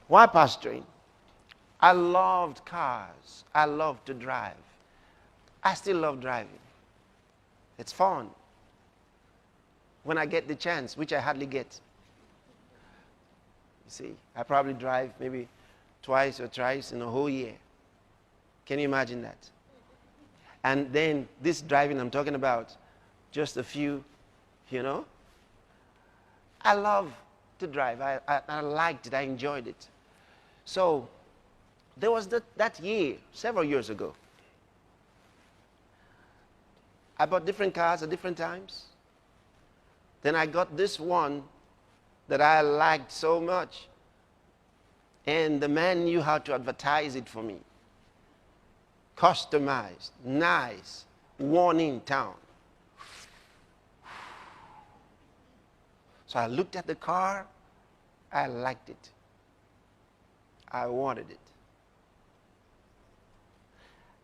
While pastoring, I loved cars. I loved to drive. I still love driving. It's fun. When I get the chance, which I hardly get. You see, I probably drive maybe twice or thrice in a whole year. Can you imagine that? And then this driving I'm talking about, just a few, you know. I love to drive. I liked it. I enjoyed it. So there was that year, several years ago. I bought different cars at different times. Then I got this one that I liked so much. And the man knew how to advertise it for me. Customized, nice, one in town. So I looked at the car. I liked it. I wanted it.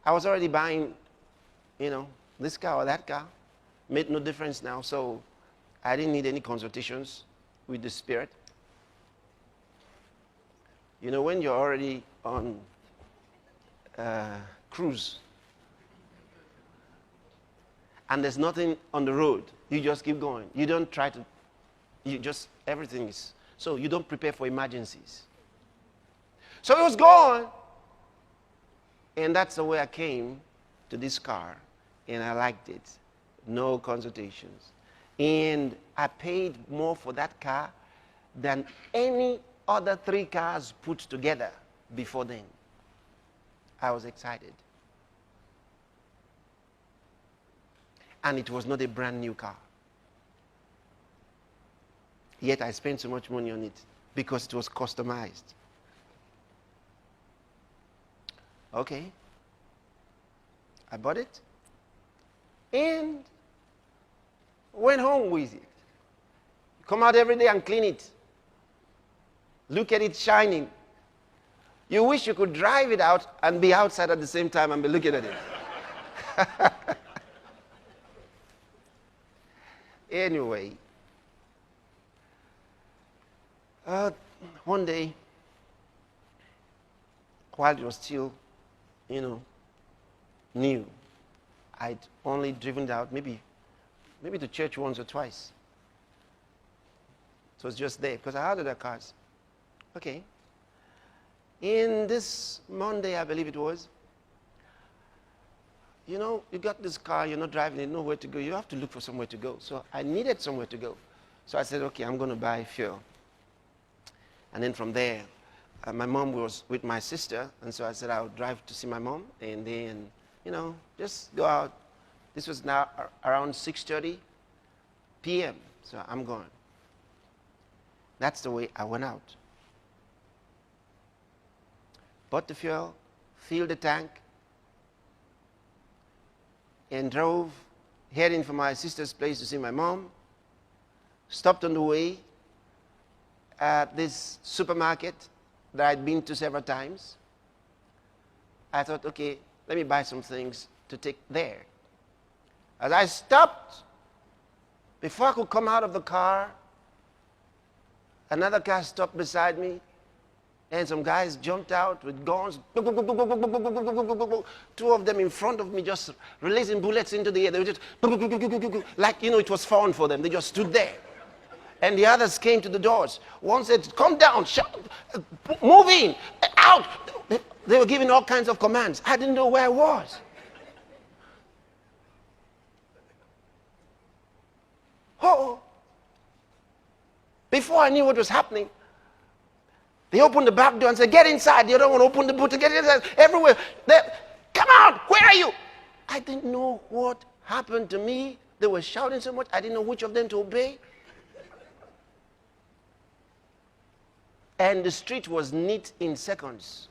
I was already buying, this car or that car. Made no difference now. So I didn't need any consultations with the Spirit. When you're already on cruise and there's nothing on the road, you just keep going. You don't try to, everything is, so you don't prepare for emergencies. So it was gone. And that's the way I came to this car. And I liked it. No consultations. And I paid more for that car than any other 3 cars put together before then. I was excited. And it was not a brand new car. Yet I spent so much money on it because it was customized. Okay. I bought it and went home with it. Come out every day and clean it. Look at it shining. You wish you could drive it out and be outside at the same time and be looking at it. Anyway, one day, while it was still, new, I'd only driven it out maybe to church once or twice. So it's just there because I had other cars. Okay. In this Monday, I believe it was, you got this car, you're not driving it, nowhere to go. You have to look for somewhere to go. So I needed somewhere to go. So I said, okay, I'm going to buy fuel. And then from there, my mom was with my sister, and so I said I'll drive to see my mom, and then, just go out. This was now around 6:30 p.m., so I'm going. That's the way I went out. Bought the fuel, filled the tank, and drove, heading for my sister's place to see my mom. Stopped on the way at this supermarket that I'd been to several times. I thought, okay, let me buy some things to take there. As I stopped, before I could come out of the car, another car stopped beside me, and some guys jumped out with guns. 2 of them in front of me just releasing bullets into the air. They were just like, it was fun for them. They just stood there. And the others came to the doors. One said, come down, move in, out. They were giving all kinds of commands. I didn't know where I was. Oh. Before I knew what was happening, they opened the back door and said, get inside. The other one opened the boot to get inside. Everywhere. Come out. Where are you? I didn't know what happened to me. They were shouting so much. I didn't know which of them to obey. And the street was neat in seconds.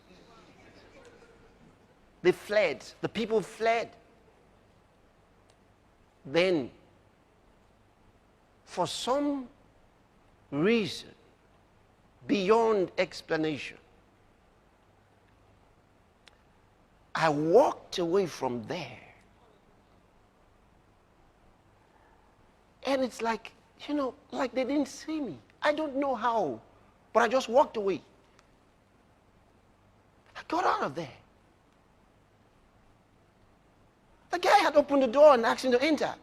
They fled. The people fled. Then, for some reason, beyond explanation, I walked away from there. And it's like, like they didn't see me. I don't know how, but I just walked away. got out of there. The guy had opened the door and asked him to enter.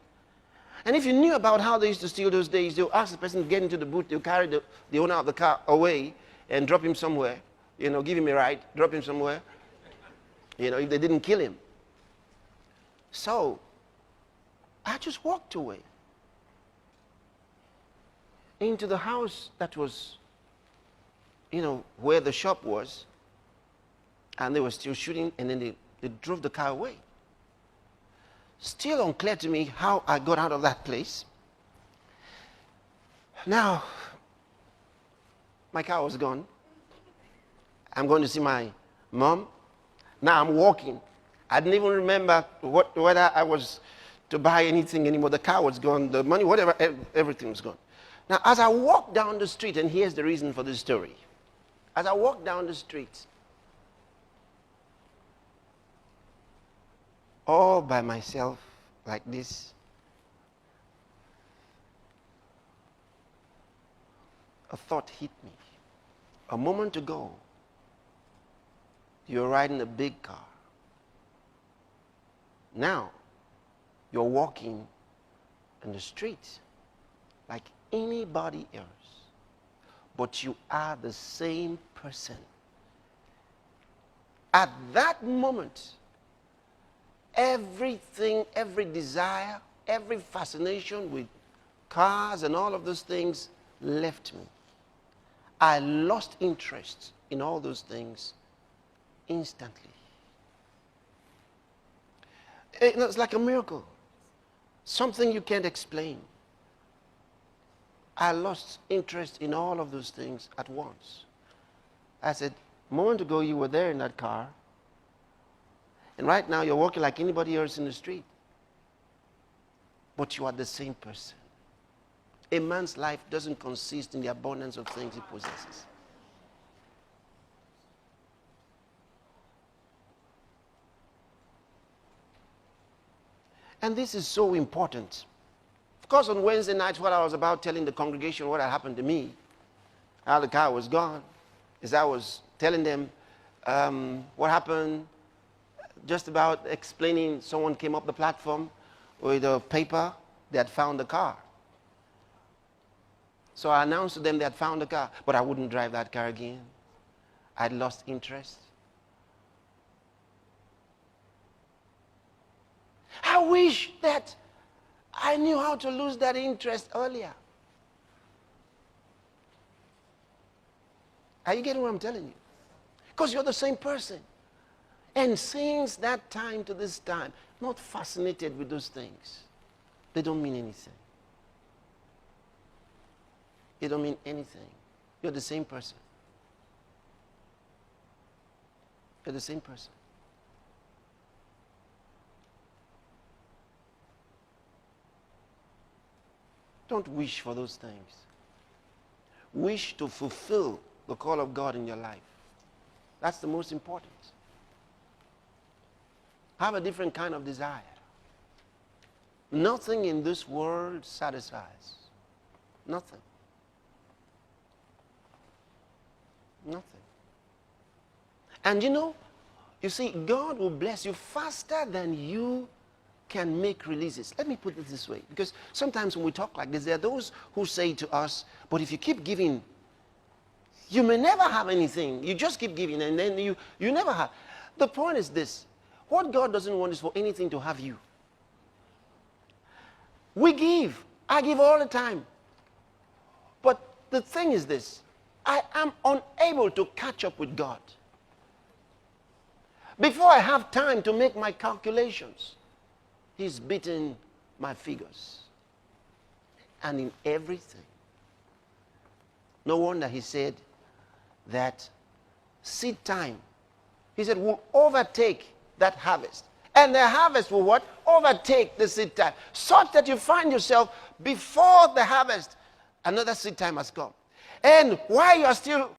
And if you knew about how they used to steal those days, they'll ask the person to get into the boot, they'll carry the owner of the car away and drop him somewhere. Give him a ride, drop him somewhere. If they didn't kill him. So, I just walked away into the house that was, where the shop was. And they were still shooting, and then they drove the car away. Still unclear to me how I got out of that place. Now, my car was gone. I'm going to see my mom. Now I'm walking. I didn't even remember whether I was to buy anything anymore. The car was gone, the money, whatever, everything was gone. Now, as I walk down the street, and here's the reason for this story. As I walk down the street, all by myself, like this, a thought hit me. A moment ago, you were riding a big car. Now, you're walking in the street like anybody else. But you are the same person. At that moment, everything, every desire, every fascination with cars and all of those things left me. I lost interest in all those things instantly. It's like a miracle. Something you can't explain. I lost interest in all of those things at once. I said, a moment ago you were there in that car, and right now you're walking like anybody else in the street. But you are the same person. A man's life doesn't consist in the abundance of things he possesses. And this is so important. Of course, on Wednesday nights, what I was about telling the congregation what had happened to me, how the car was gone, is I was telling them what happened, just about explaining. Someone came up the platform with a paper. They had found the car. So I announced to them they had found the car, but I wouldn't drive that car again. I'd lost interest. I wish that I knew how to lose that interest earlier. Are you getting what I'm telling you? Because you're the same person. And since that time to this time, not fascinated with those things. They don't mean anything. They don't mean anything. You're the same person. You're the same person. Don't wish for those things. Wish to fulfill the call of God in your life. That's the most important. Have a different kind of desire. Nothing in this world satisfies. Nothing. Nothing. And you see, God will bless you faster than you can make releases. Let me put it this way, because sometimes when we talk like this, there are those who say to us, but if you keep giving, you may never have anything. You just keep giving, and then you never have. The point is this: what God doesn't want is for anything to have you. We give. I give all the time. But the thing is this: I am unable to catch up with God. Before I have time to make my calculations, He's beaten my figures. And in everything. No wonder He said that seed time, He said, will overtake that harvest. And the harvest will what? Overtake the seed time. Such that you find yourself before the harvest, another seed time has come. And while you are still